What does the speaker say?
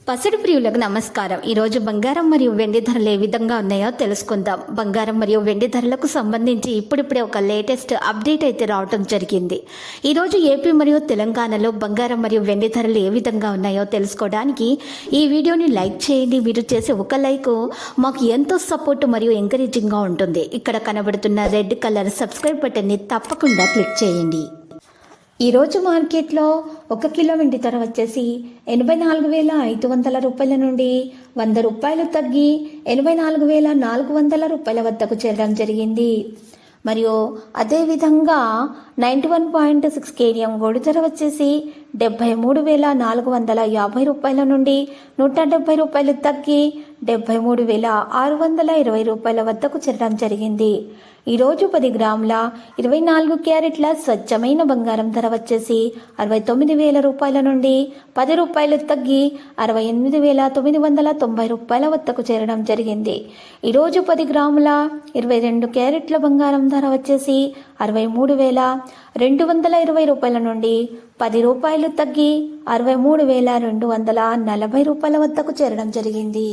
పసిడి ప్రియులకు నమస్కారం. ఈరోజు బంగారం మరియు వెండి ధరలు ఏ విధంగా ఉన్నాయో తెలుసుకుందాం. బంగారం మరియు వెండి ధరలకు సంబంధించి ఇప్పుడిప్పుడే ఒక లేటెస్ట్ అప్డేట్ అయితే రావడం జరిగింది. ఈరోజు ఏపీ మరియు తెలంగాణలో బంగారం మరియు వెండి ధరలు ఏ విధంగా ఉన్నాయో తెలుసుకోవడానికి ఈ వీడియోని లైక్ చేయండి. మీరు చేసే ఒక లైక్ మాకు ఎంతో సపోర్ట్ మరియు ఎంకరేజింగ్గా ఉంటుంది. ఇక్కడ కనబడుతున్న రెడ్ కలర్ సబ్స్క్రైబ్ బటన్ని తప్పకుండా క్లిక్ చేయండి. ఈరోజు మార్కెట్లో 1 కిలో వెండి ధర వచ్చేసి 84,500 రూపాయల నుండి 100 రూపాయలు తగ్గి 84,400 రూపాయల వద్దకు చేరడం జరిగింది. మరియు అదేవిధంగా 91.6 కేడియం గోల్డ్ ధర వచ్చేసి 73,450 రూపాయల నుండి 170 రూపాయలు తగ్గి 73,620 రూపాయల వద్దకు చేరడం జరిగింది. ఈరోజు 10 గ్రాముల 24 క్యారెట్ల స్వచ్ఛమైన బంగారం ధర వచ్చేసి 69,000 రూపాయల నుండి 10 రూపాయలు తగ్గి 68,990 రూపాయల వద్దకు చేరడం జరిగింది. ఈరోజు 10 గ్రాముల 22 క్యారెట్ల బంగారం ధర వచ్చేసి 63,220 రూపాయల నుండి 10 రూపాయలు తగ్గి 63,240 రూపాయల వద్దకు చేరడం జరిగింది.